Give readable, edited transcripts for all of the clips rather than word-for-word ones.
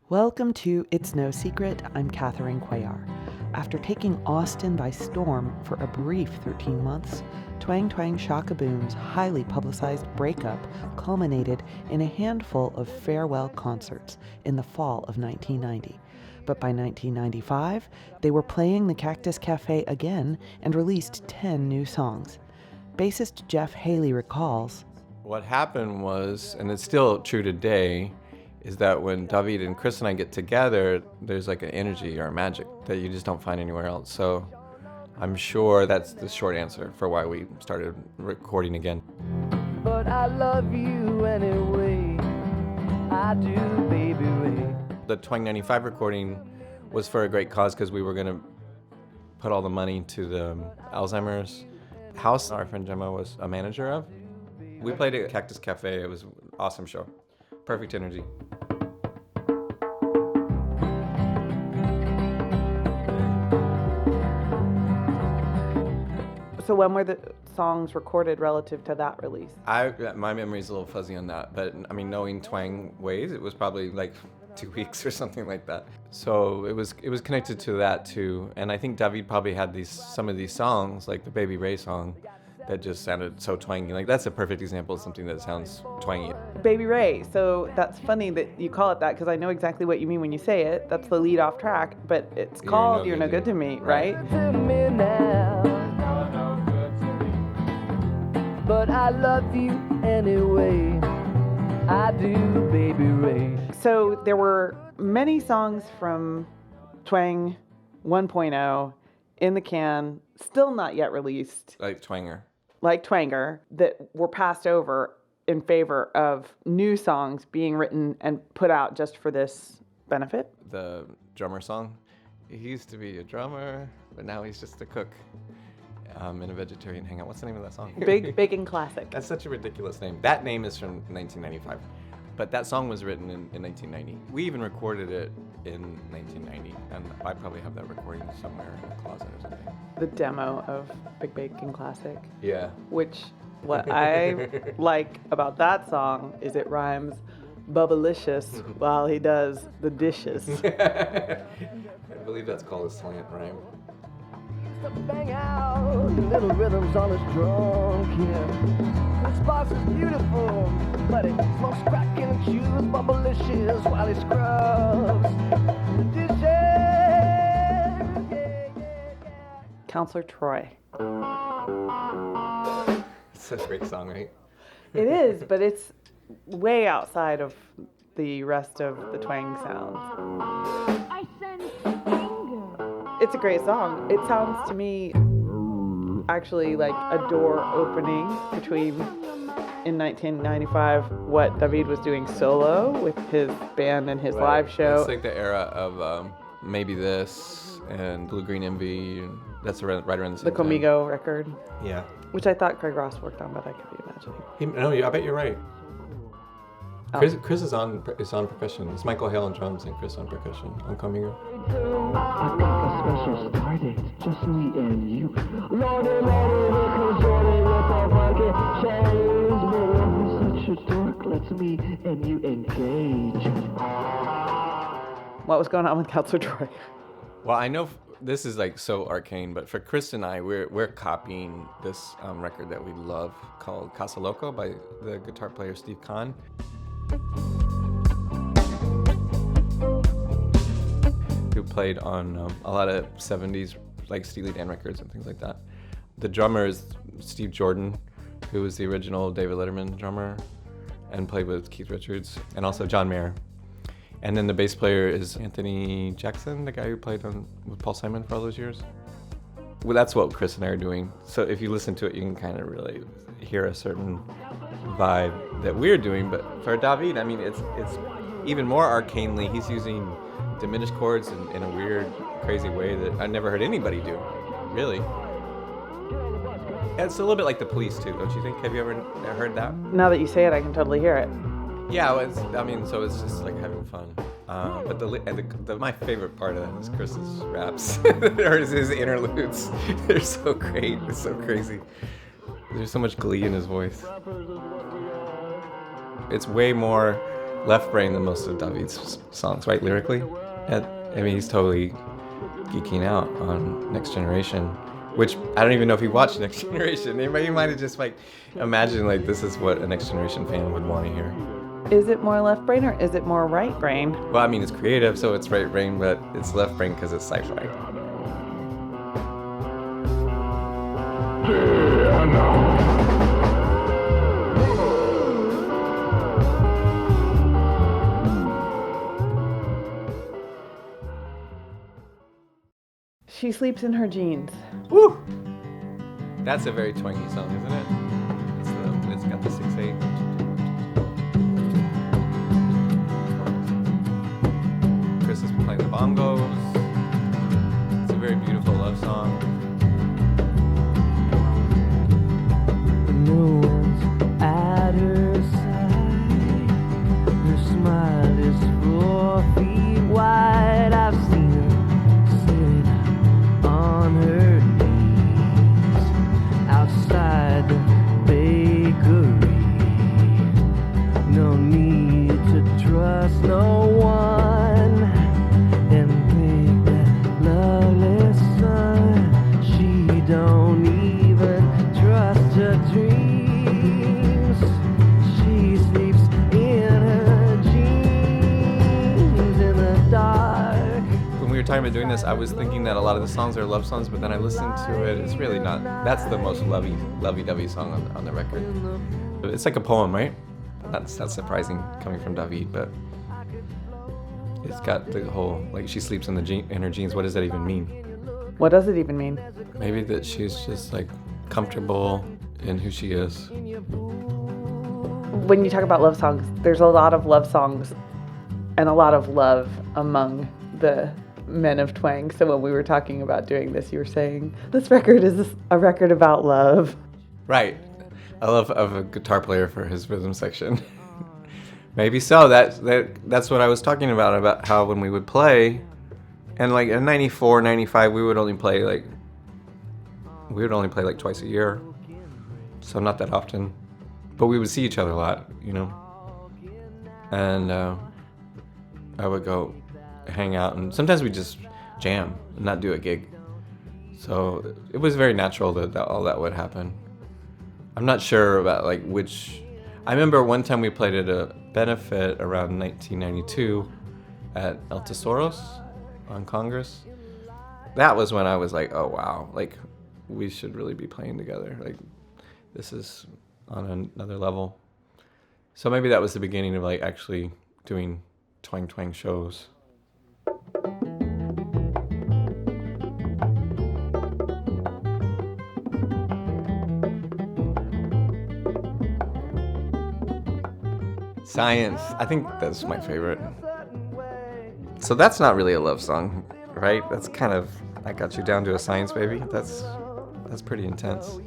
Welcome to It's No Secret. I'm Catherine Cuellar. After taking Austin by storm for a brief 13 months, Twang Twang Shockaboom's highly publicized breakup culminated in a handful of farewell concerts in the fall of 1990. But by 1995, they were playing the Cactus Cafe again and released 10 new songs. Bassist Jeff Haley recalls, "What happened was, and it's still true today, is that when Davíd and Chris and I get together, there's like an energy or a magic that you just don't find anywhere else. So I'm sure that's the short answer for why we started recording again. But I love you anyway, I do, baby Ray. The Twang 95 recording was for a great cause because we were going to put all the money to the Alzheimer's house our friend Gemma was a manager of. We played at Cactus Cafe. It was an awesome show. Perfect energy. so when were the songs recorded relative to that release? My memory's a little fuzzy on that, but I mean, knowing Twang ways, it was probably like 2 weeks or something like that. So it was connected to that too. And I think Davíd probably had some of these songs, like the Baby Ray song, that just sounded so twangy. Like that's a perfect example of something that sounds twangy. Baby Ray. So that's funny that you call it that because I know exactly what you mean when you say it. That's the lead off track, but it's called You're No Good to Me, right? To me now, but I love you anyway, I do, baby Ray. So there were many songs from Twang 1.0 in the can, still not yet released. Like Twanger. Like Twanger, that were passed over in favor of new songs being written and put out just for this benefit. The drummer song. He used to be a drummer, but now he's just a cook in a vegetarian hangout. What's the name of that song? Big Bacon Classic. That's such a ridiculous name. That name is from 1995. But that song was written in 1990. We even recorded it in 1990, and I probably have that recording somewhere in the closet or something. The demo of Big Bacon Classic. Yeah. Which, what I like about that song is it rhymes bubblicious while he does the dishes. I believe that's called a slant rhyme. To bang out the little rhythms on his drunk here. This box is beautiful, but it smokes crack and chews bubblicious while he scrubs the dishes. Yeah. Counselor Troy. It's such a great song, right? It is, but it's way outside of the rest of the Twang sounds. I sense anger. It's a great song. It sounds to me actually like a door opening between, in 1995, what Davíd was doing solo with his band and his live show. It's like the era of Maybe This and Blue Green Envy. And that's right around the same The time. Comigo record, Yeah. which I thought Craig Ross worked on, but I could be imagining. I bet you're right. Chris is on percussion. It's Michael Hale on drums and Chris on percussion on Comigo. I got a special stardate, just me and you. Lordy, because you're with a funky change. But you're such a dork, let's me and you engage. What was going on with Counselor Troy? Well, I know this is like so arcane, but for Chris and I, we're copying this record that we love called Casa Loco by the guitar player Steve Kahn. Who played on a lot of 70s like Steely Dan records and things like that. The drummer is Steve Jordan, who was the original David Letterman drummer and played with Keith Richards, and also John Mayer. And then the bass player is Anthony Jackson, the guy who played with Paul Simon for all those years. Well, that's what Chris and I are doing. So if you listen to it, you can kind of really hear a certain vibe that we're doing. But for Davíd, I mean, it's even more arcanely. He's using diminished chords in a weird, crazy way that I never heard anybody do, really. It's a little bit like The Police too, don't you think? Have you ever heard that? Now that you say it, I can totally hear it. Yeah, so it's just like having fun. But my favorite part of that is Chris's raps, or his interludes. They're so great. It's so crazy. There's so much glee in his voice. It's way more left brain than most of Davíd's songs, right, lyrically. And, I mean, he's totally geeking out on Next Generation, which I don't even know if he watched Next Generation. He might have just like imagined like this is what a Next Generation fan would want to hear. Is it more left brain or is it more right brain? Well, I mean, it's creative, so it's right brain, but it's left brain because it's sci-fi. She sleeps in her jeans. Woo! That's a very twangy song, isn't it? It's got the 6/8. Chris is playing the bongos. It's a very beautiful love song. No one's at her side. Her smile is 4 feet wide. I've seen her sitting on her knees outside the bakery. No need to trust no one and pick that lovely sun. She don't even trust her dreams. She sleeps in her jeans in the dark. When we were talking about doing this, I was thinking that a lot of the songs are love songs, but then I listened to it. It's really not. That's the most lovey-dovey song on the record. It's like a poem, right? That's surprising coming from Davíd, but it's got the whole like she sleeps in her jeans. What does that even mean? What does it even mean? Maybe that she's just like comfortable in who she is. When you talk about love songs, there's a lot of love songs and a lot of love among the men of Twang. So when we were talking about doing this, you were saying, this record is a record about love. Right. I love of a guitar player for his rhythm section. Maybe so. That's what I was talking about how when we would play, and like in 94, 95, we would only play like twice a year. So not that often. But we would see each other a lot, you know. And I would go hang out, and sometimes we just jam and not do a gig. So it was very natural that all that would happen. I'm not sure about like which. I remember one time we played at a benefit around 1992 at El Tesoros on Congress. That was when I was like, oh wow, like we should really be playing together. Like this is on another level. So maybe that was the beginning of like actually doing Twang Twang shows. Science. I think that's my favorite. So that's not really a love song, right? That's kind of, I got you down to a science, baby. That's pretty intense.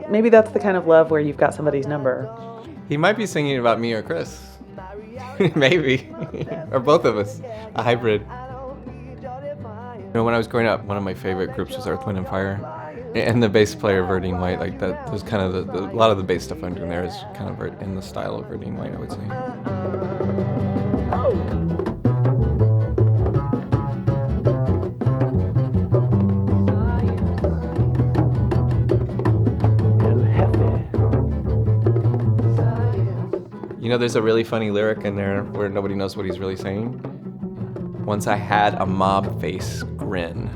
Maybe that's the kind of love where you've got somebody's number. He might be singing about me or Chris. Maybe. Or both of us. A hybrid. You know, when I was growing up, one of my favorite groups was Earth, Wind & Fire. And the bass player, Verdine White, like that was kind of a lot of the bass stuff I'm doing there is kind of in the style of Verdine White, I would say. You know, there's a really funny lyric in there where nobody knows what he's really saying. Once I had a mob face grin.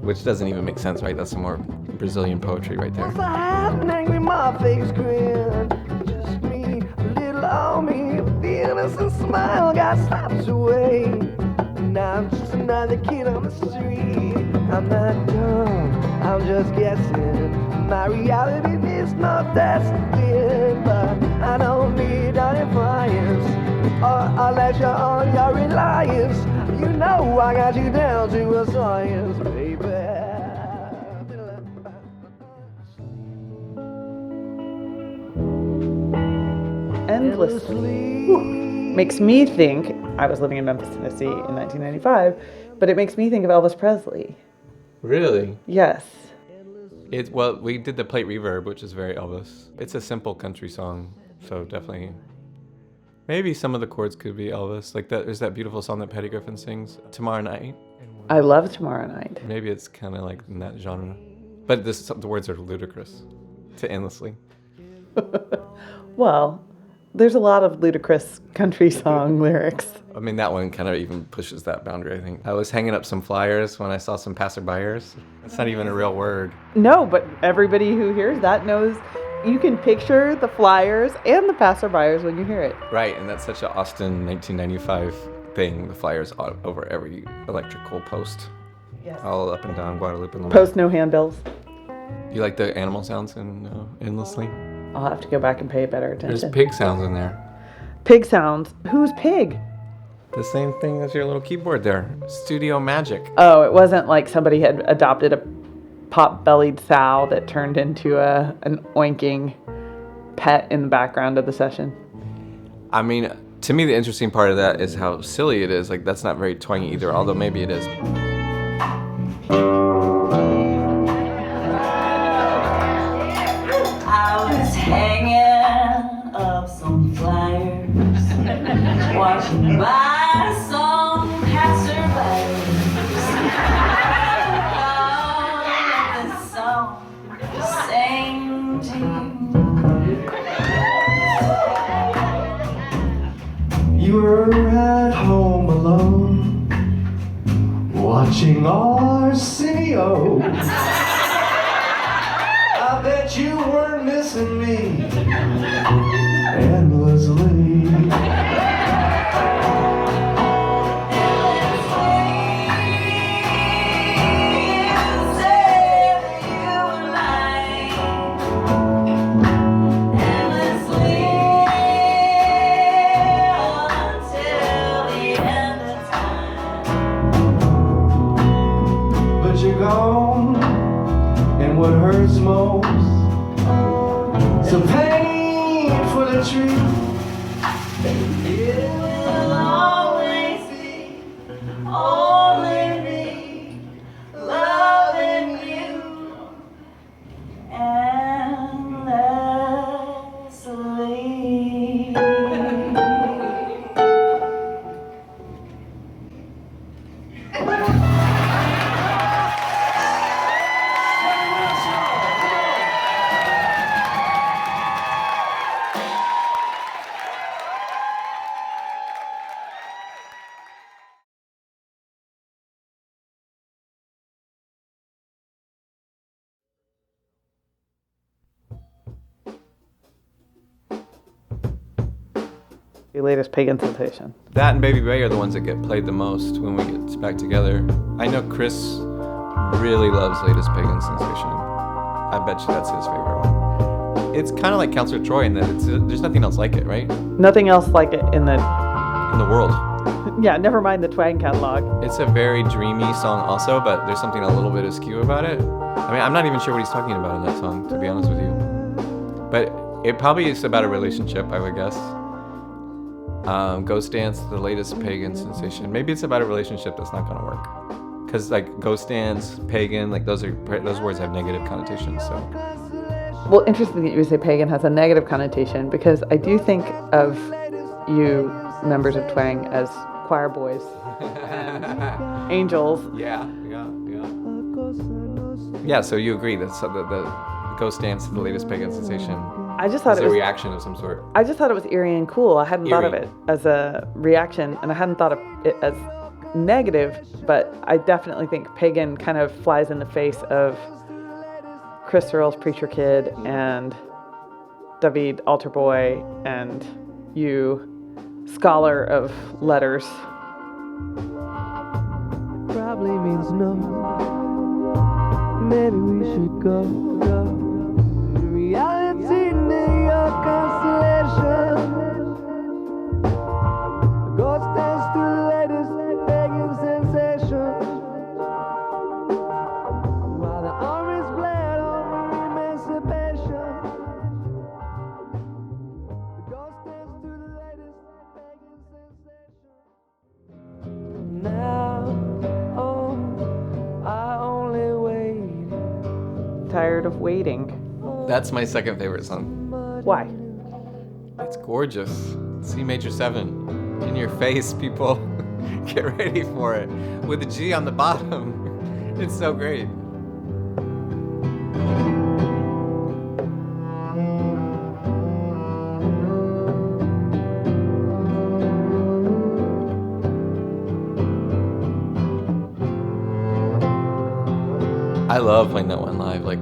Which doesn't even make sense, right? That's some more Brazilian poetry right there. Once I had an angry mob face grin. Just me, a little on me. The innocent smile got slapped away. Now I'm just another kid on the street. I'm not dumb, I'm just guessing. My reality is not destined, but I don't need a defiance or a lecture on your reliance. You know I got you down to a science, baby. Endlessly. Makes me think, I was living in Memphis, Tennessee in 1995, but it makes me think of Elvis Presley. Really? Yes. Well, we did the plate reverb, which is very Elvis. It's a simple country song, so definitely Maybe some of the chords could be Elvis. Like that. There's that beautiful song that Patty Griffin sings, "Tomorrow Night." I love Tomorrow Night. Maybe it's kind of like in that genre, but the words are ludicrous to endlessly. Well, there's a lot of ludicrous country song lyrics. I mean, that one kind of even pushes that boundary, I think. I was hanging up some flyers when I saw some passerbyers. It's not even a real word. No, but everybody who hears that knows you can picture the flyers and the passerbyers when you hear it. Right, and that's such an Austin 1995 thing. The flyers over every electrical post. Yes. All up and down Guadalupe. Post no handbills. You like the animal sounds in Endlessly? I'll have to go back and pay better attention. There's pig sounds in there. Pig sounds. Who's pig? The same thing as your little keyboard there. Studio magic. Oh, it wasn't like somebody had adopted a pot-bellied sow that turned into an oinking pet in the background of the session. I mean, to me, the interesting part of that is how silly it is. Like, that's not very twangy either, although maybe it is. I was hanging up some flyers, watching by some passerbys. This song to sing to you. You were at home alone, watching Arsenio. I bet you weren't missing me endlessly. But you're gone, and what hurts most, so pain for the truth. It will always be only me loving you endlessly. Your latest pagan sensation. That and Baby Ray are the ones that get played the most when we get back together. I know Chris really loves Latest Pagan Sensation. I bet you that's his favorite one. It's kind of like Counselor Troy in that there's nothing else like it, right? Nothing else like it in the... In the world. Yeah, never mind the Twang catalog. It's a very dreamy song also, but there's something a little bit askew about it. I mean, I'm not even sure what he's talking about in that song, to be honest with you. But it probably is about a relationship, I would guess. Ghost Dance, the latest pagan sensation. Maybe it's about a relationship that's not gonna work. Cause like Ghost Dance, pagan, like those words have negative connotations. So. Well, interesting that you say pagan has a negative connotation because I do think of you members of Twang as choir boys and angels. Yeah. Yeah. So you agree that the Ghost Dance, the latest pagan sensation. I just thought It's it a was reaction of some sort. I just thought it was eerie and cool. I hadn't thought of Eerie. it as a reaction, and I hadn't thought of it as negative, but I definitely think pagan kind of flies in the face of Chris Searle's Preacher Kid and Davíd Altar Boy and you, scholar of letters. Probably means no. Maybe we should go. Reality near your constellation. Ghost dance to the latest pagan sensation. While the armies bled over emancipation. The ghost dance to the latest pagan sensation. Now, oh, I only wait. Tired of waiting. That's my second favorite song. Why? It's gorgeous. C major 7. In your face, people. Get ready for it. With a G on the bottom. It's so great. I love playing that one live. Like,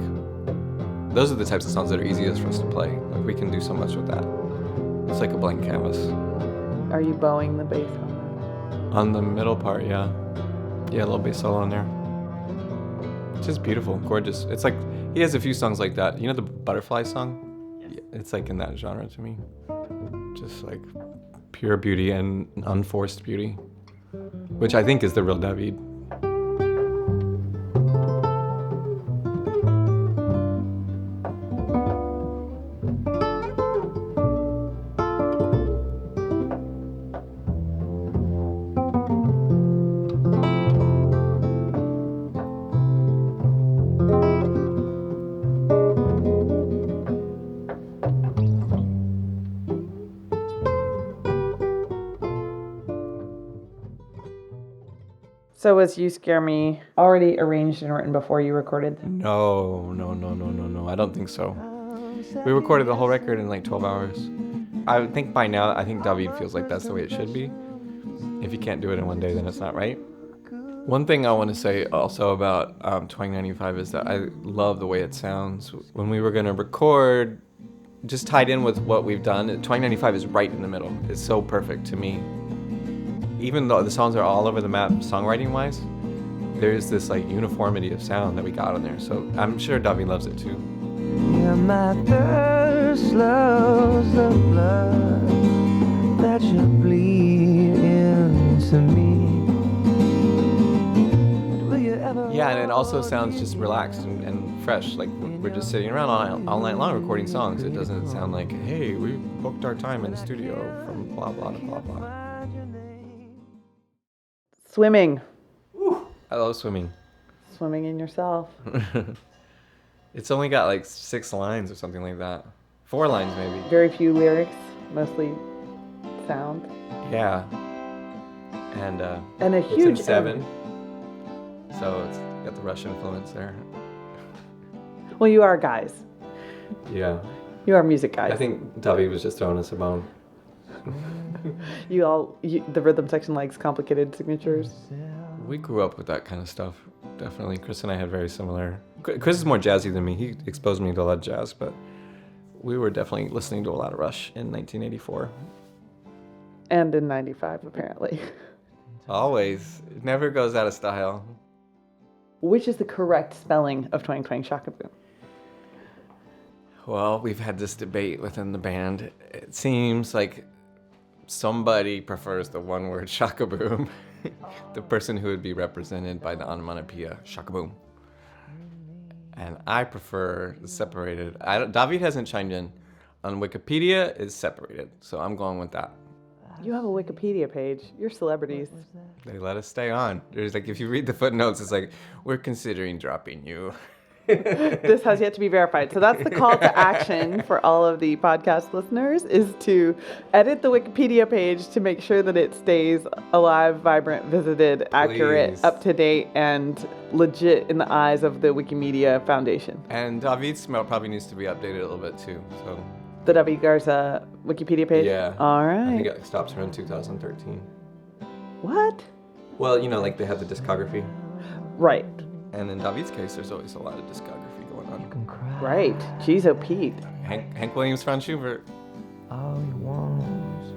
those are the types of songs that are easiest for us to play. Like, we can do so much with that. It's like a blank canvas. Are you bowing the bass on On the middle part, yeah. Yeah, a little bass solo in there. It's just beautiful, gorgeous. It's like, he has a few songs like that. You know the Butterfly song? Yes. It's like in that genre to me. Just like pure beauty and unforced beauty, which I think is the real Davíd. So was You Scare Me already arranged and written before you recorded? No. I don't think so. We recorded the whole record in like 12 hours. I would think by now, I think Davíd feels like that's the way it should be. If you can't do it in one day, then it's not right. One thing I want to say also about Twang 95 is that I love the way it sounds. When we were going to record, just tied in with what we've done, Twang 95 is right in the middle. It's so perfect to me. Even though the songs are all over the map songwriting-wise, there's this like uniformity of sound that we got on there. So I'm sure Davíd loves it too. Yeah, my thirst loves the blood that you bleed into me. Will you ever Yeah, and it also sounds just relaxed and fresh. Like we're just sitting around all night long recording songs. It doesn't sound like, hey, we booked our time in the studio from blah, blah, to blah, blah. Swimming. I love swimming. Swimming in yourself. It's only got like 6 lines or something like that. 4 lines maybe. Very few lyrics, mostly sound. Yeah. And a it's in huge 7. So it's got the Russian influence there. Well, you are guys. Yeah. You are music guys. I think Davíd was just throwing us a bone. The rhythm section likes complicated signatures. We grew up with that kind of stuff. Definitely. Chris and I had very similar. Chris is more jazzy than me. He exposed me to a lot of jazz, but we were definitely listening to a lot of Rush in 1984. And in 95, apparently. Always. It never goes out of style. Which is the correct spelling of Twang Twang Shockaboom? Well, we've had this debate within the band. It seems like somebody prefers the one word Shockaboom. The person who would be represented by the onomatopoeia Shockaboom. And I prefer the separated. Davíd hasn't chimed in. On Wikipedia, it's separated. So I'm going with that. You have a Wikipedia page. You're celebrities. They let us stay on. There's like, if you read the footnotes, it's like, we're considering dropping you. This has yet to be verified. So that's the call to action for all of the podcast listeners, is to edit the Wikipedia page to make sure that it stays alive, vibrant, visited, accurate, Please. up to date, and legit in the eyes of the Wikimedia Foundation. And Davíd's smell probably needs to be updated a little bit too. So The Davíd Garza Wikipedia page? yeah. All I right. think it stops around 2013. What? Well, you know, like they have the discography. Right. And in Davíd's case, there's always a lot of discography going on. Right. Jeez, oh Pete. Hank Williams, Franz Schubert. all he wants?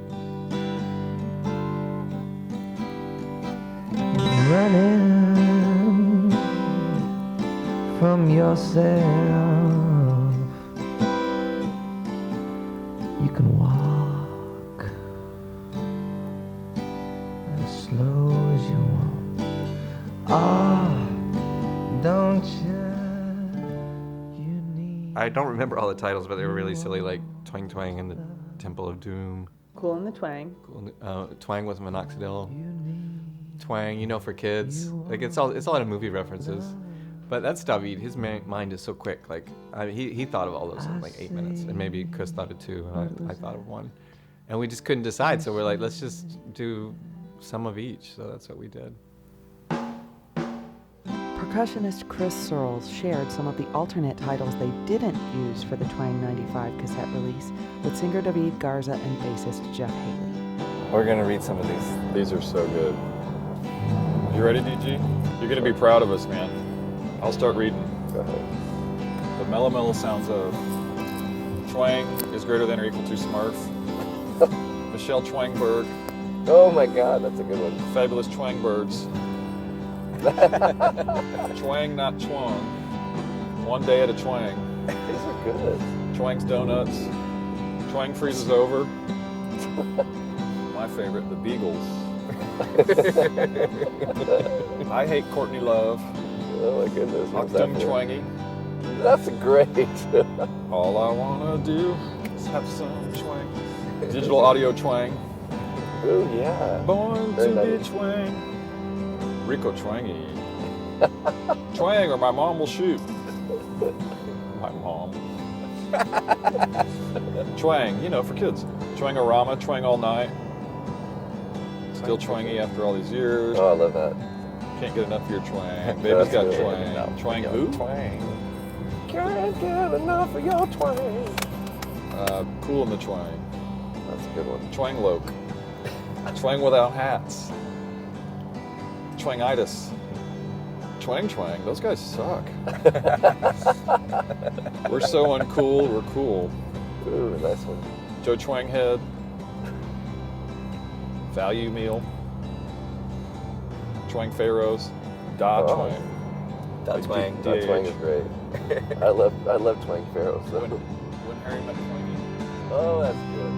Running from yourself. You can walk as slow as you want. Oh, don't you need... I don't remember all the titles, but they were really silly, like Twang Twang and the Temple of Doom. Cool in the Twang. Twang with minoxidil. Twang, you know, for kids. Like it's a lot of movie references. But that's Davíd. His mind is so quick. Like he thought of all those in like 8 minutes, and maybe Chris thought it too, and I thought of one. And we just couldn't decide, so we're like, let's just do some of each. So that's what we did. Percussionist Chris Searles shared some of the alternate titles they didn't use for the Twang 95 cassette release with singer Davíd Garza and bassist Jeff Haley. We're gonna read some of these. These are so good. You ready, DG? You're gonna be proud of us, man. I'll start reading. Go ahead. The mellow, mellow sounds of Twang is greater than or equal to Smurf. Michelle Twangberg, Oh my God, that's a good one. fabulous Twangbirds. Twang, not Twang. One day at a Twang. These are good. Twang's Donuts. Twang freezes over. My favorite, the Beagles. I hate Courtney Love. Oh my goodness. what's that Octung for? Twangy. That's great. All I wanna do is have some Twang. Digital audio Twang. Ooh, yeah. Born Very to be nice. Twang. Rico Twangy. Twang or my mom will shoot. My mom. Twang, you know, for kids. Twangorama, Twang all night. Still twangy after all these years. Oh, I love that. Can't get enough of your twang. Baby's That's got really twang. enough. Twang Yo, who? Twang. Can't get enough of your twang. Cool in the twang. That's a good one. Twang loke. Twang without hats. Twangitis. Twang twang. Those guys suck. We're so uncool. We're cool. Ooh, nice one. Joe Twanghead. Value meal. Twang Pharaohs. Da Oh. Twang. That's Twang. That twang is great. I love Twang Pharaohs. So. When Harry met Twangy. Oh, that's good.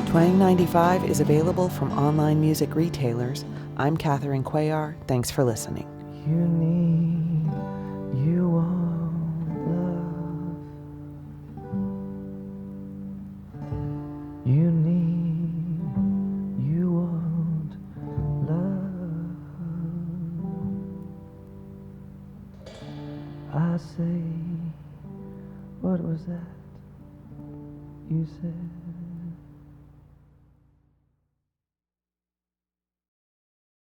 Twang 95 is available from online music retailers. I'm Catherine Cuellar. Thanks for listening. You need, you want love. You need, you want love. I say, what was that you said?